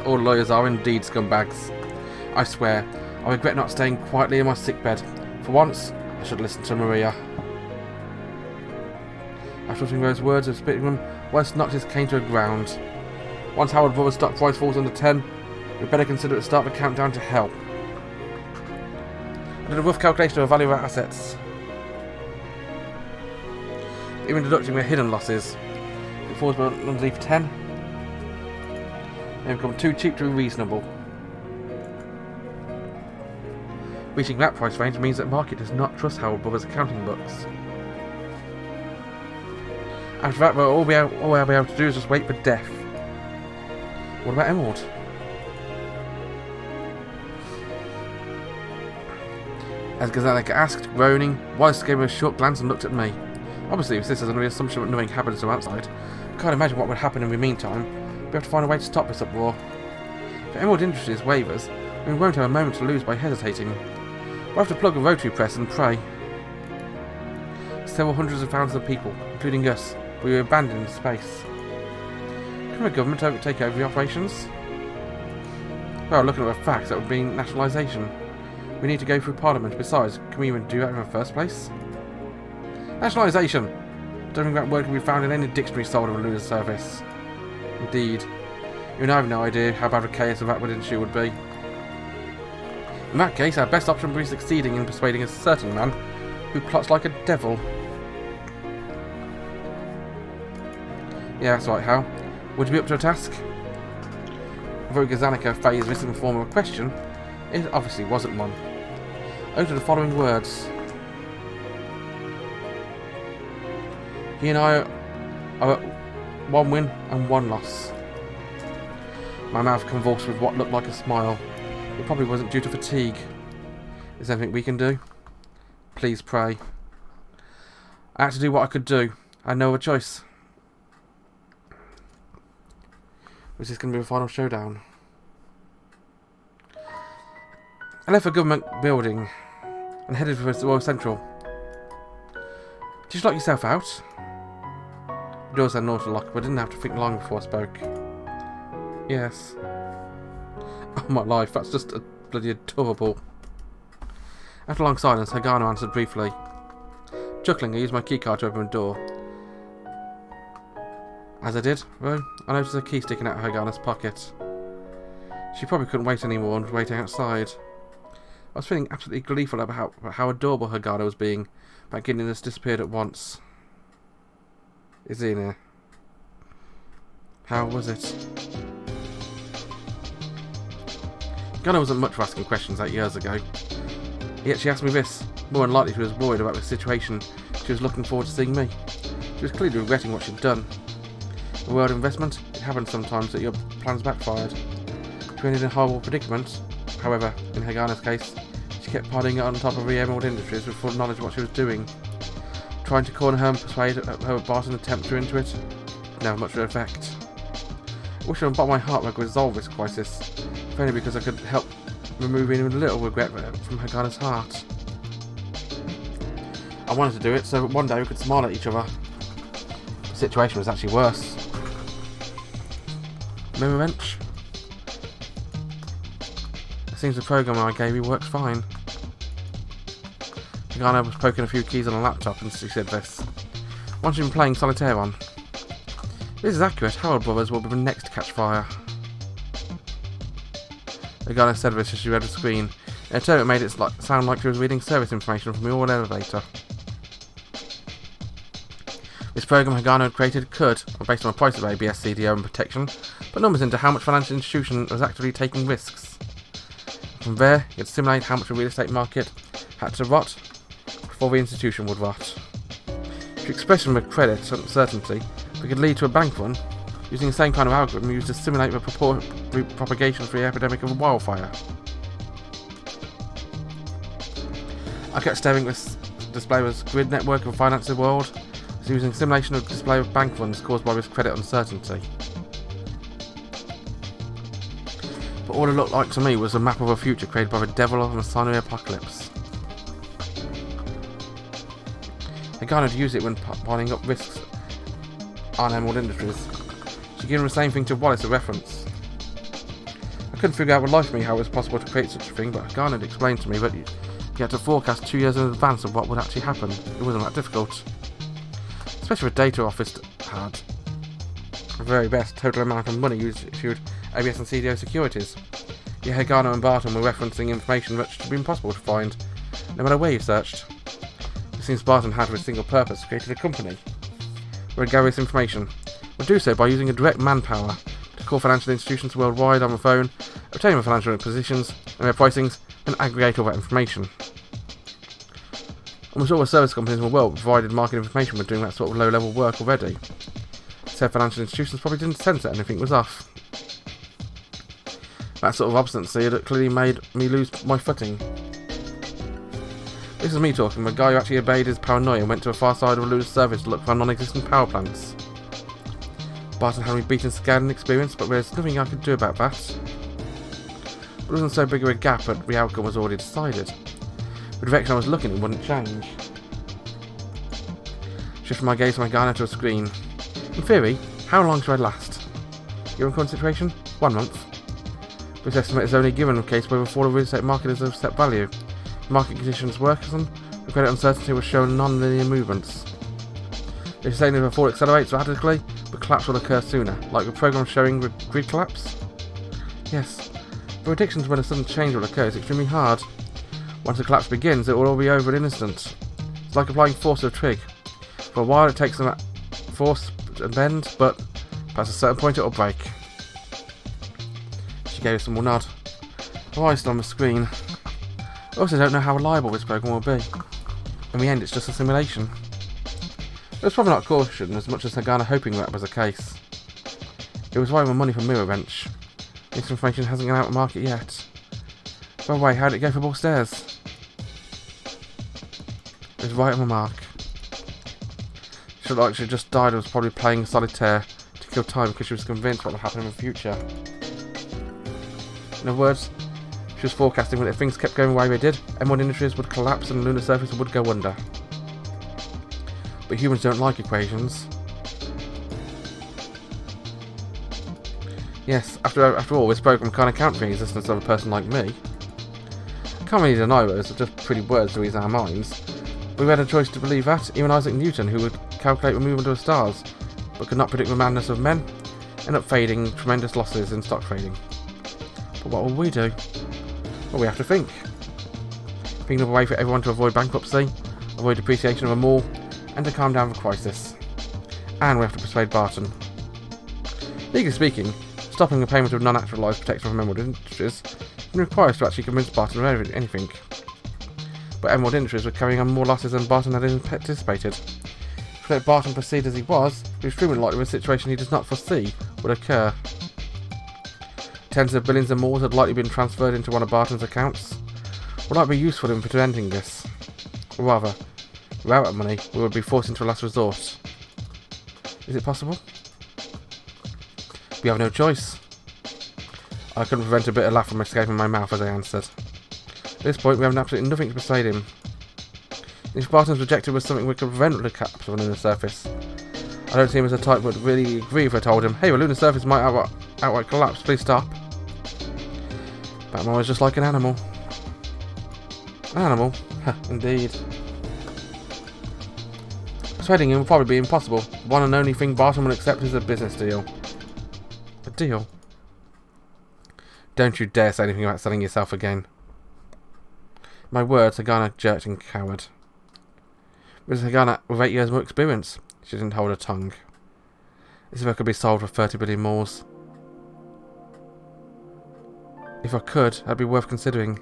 All lawyers are indeed scumbags. I swear, I regret not staying quietly in my sickbed. For once, I should listen to Maria. After uttering those words of spitting them, West knocked his cane to the ground. Once Howard Brothers' stock price falls under 10, we'd better consider it the start of a countdown to hell. I did a rough calculation of the value of our assets. Even deducting their hidden losses, it falls underneath 10. They become too cheap to be reasonable. Reaching that price range means that the market does not trust Howard Brothers' accounting books. After that, all I'll be able to do is just wait for death. What about Emerald? As Gazellica asked, groaning, Wallace gave me a short glance and looked at me. Obviously, if this is under the assumption that nothing happens from outside, I can't imagine what would happen in the meantime. We have to find a way to stop this uproar. If Emerald Industries wavers, we won't have a moment to lose by hesitating. We'll have to plug a rotary press and pray. Several hundreds of thousands of people, including us, will be abandoned in space. Can the government take over the operations? Well, looking at the facts, that would be nationalisation. We need to go through Parliament. Besides, can we even do that in the first place? Nationalisation! Don't think that word can be found in any dictionary sold on the lunar surface. Indeed. Even I have no idea how bad a case of that issue would be. In that case, our best option would be succeeding in persuading a certain man who plots like a devil. Yeah, that's right, Hal. Would you be up to a task? Although Gazellica phrased this in the form of a question, it obviously wasn't one. Over the following words. He and I are at 1 win and 1 loss. My mouth convulsed with what looked like a smile. It probably wasn't due to fatigue. Is there anything we can do? Please pray. I had to do what I could do. I had no other choice. Was this going to be the final showdown? I left the government building and headed for the Royal Central. Did you lock yourself out? The doors had an auto lock, but I didn't have to think long before I spoke. Yes. Oh my life, that's just bloody adorable. After a long silence, Hagano answered briefly. Chuckling, I used my keycard to open the door. As I did, though, I noticed a key sticking out of Hagana's pocket. She probably couldn't wait anymore and was waiting outside. I was feeling absolutely gleeful about how adorable Hagano was being, but Gideon has disappeared at once. Is he in here? How was it? Hagano wasn't much for asking questions 8 years ago. Yet she asked me this. More than likely she was worried about the situation. She was looking forward to seeing me. She was clearly regretting what she'd done. A world investment, it happens sometimes that your plans backfired. She ended in a horrible predicament. However, in Hagana's case, she kept piling it on top of the Emerald Industries with full knowledge of what she was doing. Trying to corner her and persuade her boss and tempt her into it. Never much of an effect. I wish from the bottom of my heart I could resolve this crisis, if only because I could help remove even a little regret from Hagana's heart. I wanted to do it so that one day we could smile at each other. The situation was actually worse. Mirror wrench? It seems the program I gave you works fine. Hagana was poking a few keys on a laptop and she said this. Once you've been playing solitaire on. This is accurate. Howard Brothers will be the next to catch fire. Hagana said this as she read the screen. In a tone it made it sound like she was reading service information from the old elevator. This program Hagana had created could, based on the price of ABS, CDO and protection, put numbers into how much financial institution was actively taking risks. From there, it could simulate how much the real estate market had to rot before the institution would rot. To expression with credit certainty, we could lead to a bank run using the same kind of algorithm used to simulate the propagation for the epidemic of wildfire. I kept staring at this display was grid network of finance the world, using simulation of display of bank runs caused by this credit uncertainty. But all it looked like to me was a map of a future created by the devil of the sign of the apocalypse. Hagana had used it when piling up risks on Emerald Industries. She gave the same thing to Wallace a reference. I couldn't figure out with life for me how it was possible to create such a thing, but Garner had explained to me that you had to forecast 2 years in advance of what would actually happen. It wasn't that difficult. Especially with data office had the very best total amount of money issued ABS and CDO securities. Yet Garner and Barton were referencing information that should be impossible to find, no matter where you searched. It seems Barton had, with a single purpose, created a company where it gathers information. Would do so by using a direct manpower to call financial institutions worldwide on the phone, obtain their financial positions and their pricings, and aggregate all that information. Almost all the service companies in the world provided market information were doing that sort of low-level work already. Said financial institutions probably didn't sense that anything was off. That sort of obstinacy had clearly made me lose my footing. This is me talking, the guy who actually obeyed his paranoia and went to the far side of the lunar surface to look for non-existent power plants. Barton had me beaten, scared and experienced, but there's nothing I could do about that. But it wasn't so big of a gap that the outcome was already decided. The direction I was looking in wouldn't change. Shifting my gaze from my Garner to a screen. In theory, how long should I last? Given current situation? 1 month. This estimate is only given in case where the fall of the real estate market is of set value. Market conditions worsen, the credit uncertainty will show non-linear movements. They're saying if the fall accelerates radically, the collapse will occur sooner, like the program showing the grid collapse? Yes. The predictions when a sudden change will occur is extremely hard. Once the collapse begins, it will all be over in an instant. It's like applying force to a twig. For a while it takes some force and bend, but past a certain point it will break. She gave us a more nod. Her eyes still on the screen. I also don't know how reliable this program will be. In the end, it's just a simulation. It was probably not caution as much as Nagana hoping that was the case. It was why my money from Mirror Wrench. This information hasn't gone out on the market yet. By the way, how did it go for both stairs? It was right on the mark. She looked like she just died and was probably playing solitaire to kill time because she was convinced what would happen in the future. In other words, she was forecasting that if things kept going the way they did, Emerald Industries would collapse and the lunar surface would go under. But humans don't like equations. Yes, after all, this program can't account for the existence of a person like me. I can't really deny those are just pretty words to ease our minds. We had a choice to believe that. Even Isaac Newton, who would calculate the movement of the stars, but could not predict the madness of men, ended up fading tremendous losses in stock trading. But what will we do? Well, we have to think. Think of a way for everyone to avoid bankruptcy, avoid depreciation of a mall, and to calm down the crisis. And we have to persuade Barton. Legally speaking, stopping the payment of non-naturalised protection from Emerald Industries can require us to actually convince Barton of anything. But Emerald Industries were carrying on more losses than Barton had anticipated. If let Barton proceed as he was, it was extremely likely a situation he does not foresee would occur. Tens of billions of more had likely been transferred into one of Barton's accounts. Would that be useful in preventing this? Or rather, without that money, we would be forced into a last resort. Is it possible? We have no choice. I couldn't prevent a bitter laugh from escaping my mouth as I answered. At this point, we have absolutely nothing to persuade him. If Barton's objective was something that could prevent the collapse of the lunar surface, I don't see him as a type that would really agree if I told him, hey, the lunar surface might outright collapse, please stop. Batman was just like an animal. An animal? Indeed. Persuading him would probably be impossible. The one and only thing Barton will accept is a business deal. A deal? Don't you dare say anything about selling yourself again. My words, Hagana jerked and cowered. Mrs. Hagana, with 8 years more experience, she didn't hold her tongue. As if I could be sold for 30 billion mores. If I could, that'd be worth considering.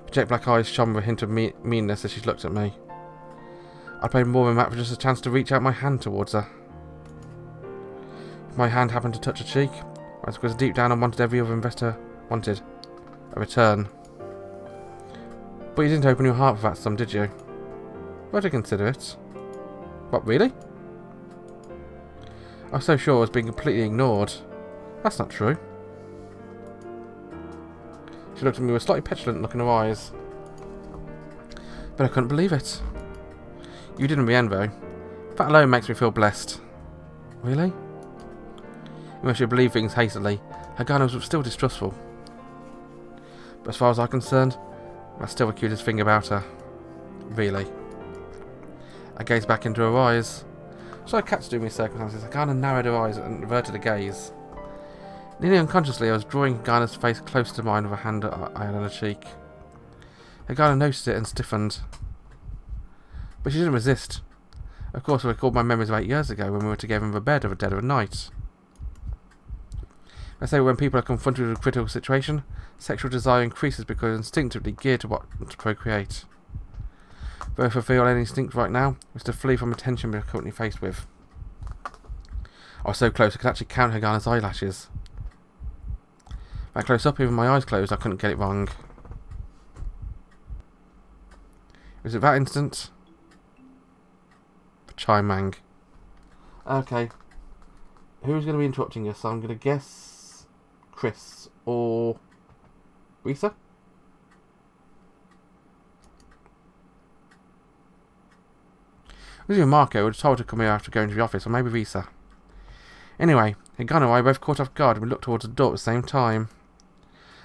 The jet black eyes shone with a hint of meanness as she looked at me. I'd pay more than that for just a chance to reach out my hand towards her. If my hand happened to touch her cheek, I was because deep down I wanted every other investor wanted. A return. But you didn't open your heart for that sum, did you? Where to consider it? What, really? I was so sure I was being completely ignored. That's not true. She looked at me with a slightly petulant look in her eyes. But I couldn't believe it. You did in the end, though. That alone makes me feel blessed. Really? Even if she believed things hastily, Hagana was still distrustful. But as far as I'm concerned, that's still the cutest thing about her. Really. I gazed back into her eyes. So I catch doing these circumstances. Hagana narrowed her eyes and averted a gaze. Nearly unconsciously, I was drawing Hagana's face close to mine with a hand I had on her cheek. Hagana noticed it and stiffened. But she didn't resist. Of course, I recalled my memories of 8 years ago when we were together in the bed of the dead of night. I say when people are confronted with a critical situation, sexual desire increases because instinctively geared to procreate. Though if I feel any instinct right now, was to flee from the tension we are currently faced with. I was so close I could actually count Hagana's eyelashes. That close up, even my eyes closed, I couldn't get it wrong. It was at that instant... Chimang. Okay. Who's going to be interrupting us? I'm going to guess... Chris or... Risa? With Marco was told to come here after going to the office, or maybe Risa. Anyway, Hagana and I both caught off guard and we looked towards the door at the same time.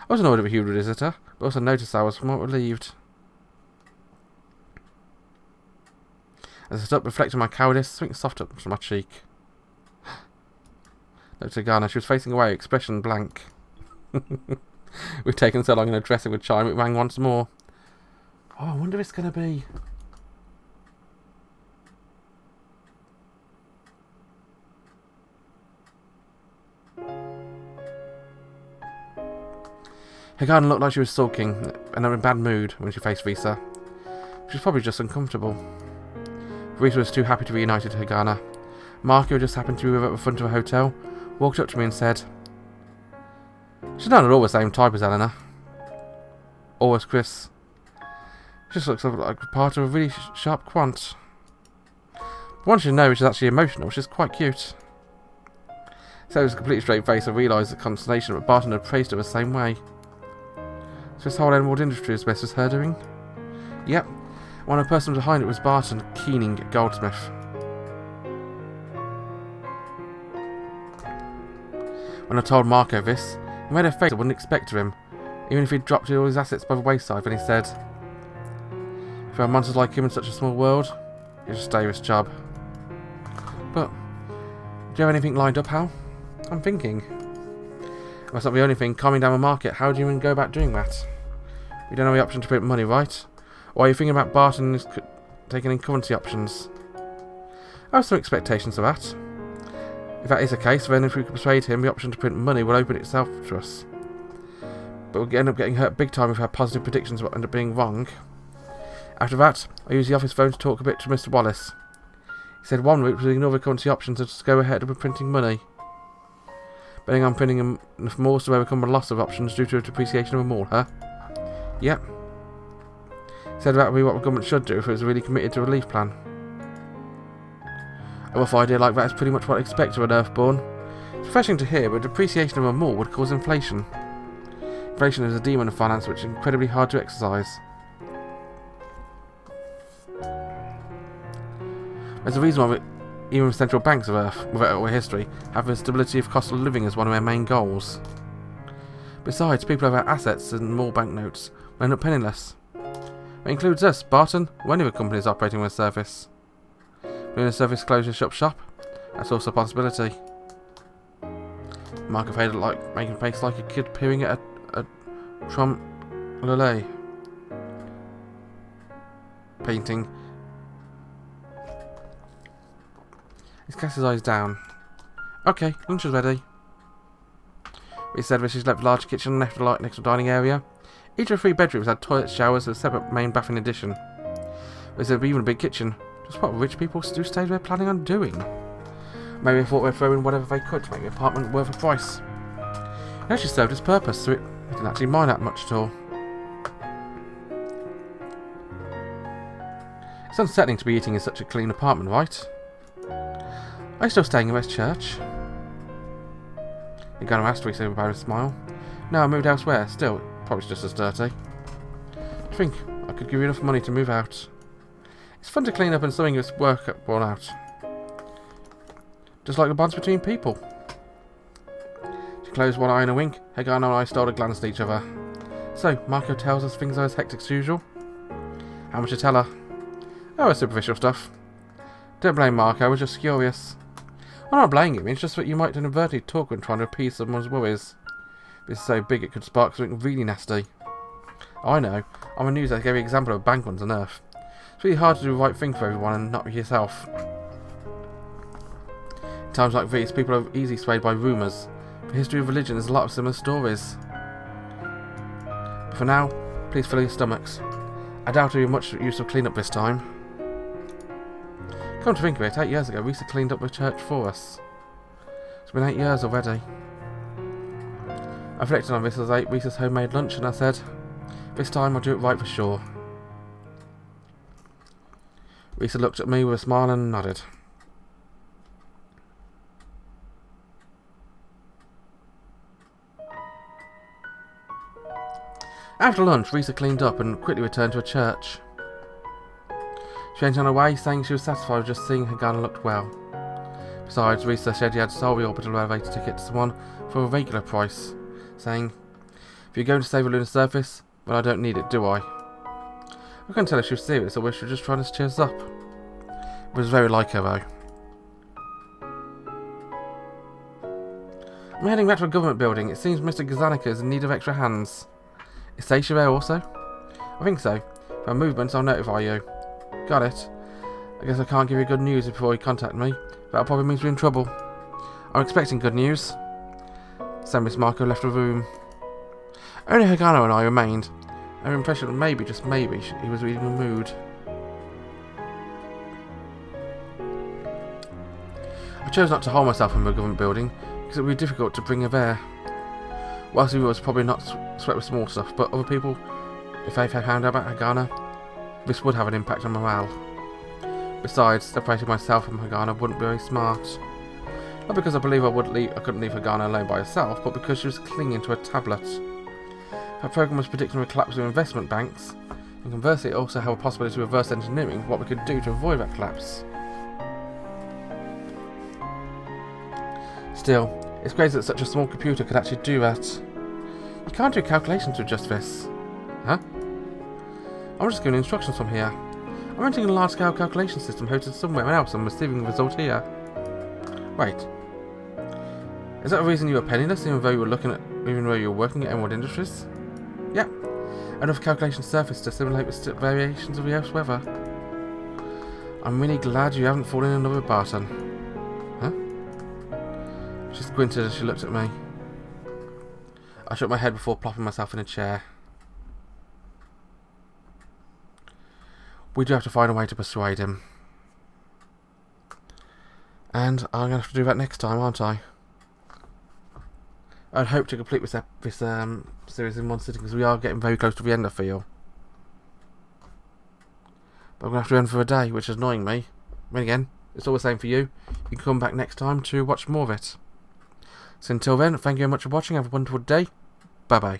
I was annoyed at a huge visitor, but also noticed I was somewhat relieved. As I stood up, reflecting my cowardice, something soft up from my cheek. Looked at Hagana. She was facing away, expression blank. We've taken so long in addressing with chime, it rang once more. Oh, I wonder if it's going to be... Hagana looked like she was sulking and in a bad mood when she faced Risa. She was probably just uncomfortable. Risa was too happy to reunite with Hagana. Marco, who just happened to be at the front of a hotel, walked up to me and said, "She's not at all the same type as Eleanor. Or as Chris. She just looks like part of a really sharp quant. But once you know she's actually emotional, she's quite cute." So it was a completely straight face. I realised the consternation that Barton had praised her the same way. So this whole emerald industry is best as her doing? Yep. One of the persons behind it was Barton Keening Goldsmith. When I told Marco this, he made a face I wouldn't expect of him, even if he'd dropped all his assets by the wayside. Then he said, "If there are monsters like him in such a small world, he'll just stay with his job." But, do you have anything lined up, Hal? I'm thinking. That's not the only thing. Calming down the market. How do you even go about doing that? We don't have the option to print money, right? Or are you thinking about Barton taking in currency options? I have some expectations of that. If that is the case, then if we can persuade him, the option to print money will open itself to us. But we'll end up getting hurt big time if our positive predictions will end up being wrong. After that, I used the office phone to talk a bit to Mr. Wallace. He said one route was to ignore the currency options and just go ahead with printing money. Betting on printing enough malls to overcome the loss of options due to a depreciation of a mall, huh? Yep. He said that would be what the government should do if it was really committed to a relief plan. A rough idea like that is pretty much what I expect of an Earthborn. It's refreshing to hear, but depreciation of a mall would cause inflation. Inflation is a demon of finance which is incredibly hard to exercise. There's a reason why even central banks of Earth, with our history, have the stability of cost of living as one of their main goals. Besides, people have assets and more banknotes will end up penniless. That includes us, Barton, or any of the companies operating on the surface. When the surface closes shop, that's also a possibility. Mark of like making a face like a kid peering at a Trump Lele painting. He cast his eyes down. Okay, lunch is ready. He said that she's left a large kitchen left next to the dining area. Each of the 3 bedrooms had toilets, showers, and a separate main bath in addition. There's even a big kitchen. Just what rich people do stay there planning on doing. Maybe they thought they'd throw in whatever they could to make the apartment worth a price. It actually served its purpose, so it didn't actually mind that much at all. It's unsettling to be eating in such a clean apartment, right? Are you still staying in West Church? You're going to ask, Teresa, with a smile. No, I moved elsewhere. Still, probably just as dirty. I think I could give you enough money to move out. It's fun to clean up and something that's worn out. Just like the bonds between people. closed one eye in a wink, Hagana and I stole a glance at each other. So, Marco tells us things are as hectic as usual? How much to tell her? Oh, it's superficial stuff. Don't blame Marco, I was just curious. I'm not blaming him, it's just that you might inadvertently talk when trying to appease someone's worries. This is so big it could spark something really nasty. I know, I'm a news that gave you an example of bank ones on Earth. It's really hard to do the right thing for everyone and not yourself. In times like these, people are easily swayed by rumours. The history of religion is a lot of similar stories. But for now, please fill your stomachs. I doubt it'll be much use of clean-up this time. Come to think of it, 8 years ago, Risa cleaned up the church for us. It's been 8 years already. I reflected on this as I ate Risa's homemade lunch and I said, this time I'll do it right for sure. Risa looked at me with a smile and nodded. After lunch, Risa cleaned up and quickly returned to her church. She went on her way, saying she was satisfied with just seeing Hagana looked well. Besides, Risa said he had sold the orbital elevator ticket to someone for a regular price, saying, if you're going to save a lunar surface, well, I don't need it, do I? I couldn't tell if she was serious or whether she was just trying to cheer us up. It was very like her, though. I'm heading back to a government building. It seems Mr. Gazanica is in need of extra hands. Is Seisha there also? I think so. If I have movements, I'll notify you. Got it. I guess I can't give you good news before you contact me. That probably means we're in trouble. I'm expecting good news. So Miss Marco left the room. Only Hagana and I remained. I have an impression that maybe, just maybe, he was reading a mood. I chose not to hold myself in the government building because it would be difficult to bring her there. Whilst he was probably not sweat with small stuff, but other people, if they found out about Hagana, this would have an impact on morale. Besides, separating myself from Hagana wouldn't be very smart. Not because I believe I couldn't leave Hagana alone by herself, but because she was clinging to a tablet. Her program was predicting the collapse of investment banks, and conversely it also held a possibility of reverse engineering what we could do to avoid that collapse. Still, it's crazy that such a small computer could actually do that. You can't do calculations with just this. Huh? I'm just giving instructions from here. I'm running a large-scale calculation system hosted somewhere else and receiving the result here. Wait. Is that the reason you were penniless even though you were working at World Industries? Yeah. Enough calculation surface to simulate the variations of the Earth's weather. I'm really glad you haven't fallen in love with Barton. Huh? She squinted as she looked at me. I shook my head before plopping myself in a chair. We do have to find a way to persuade him. And I'm going to have to do that next time, aren't I? I'd hope to complete this series in one sitting because we are getting very close to the end, I feel. But I'm going to have to end for a day, which is annoying me. Then again, it's all the same for you. You can come back next time to watch more of it. So until then, thank you very much for watching. Have a wonderful day. Bye bye.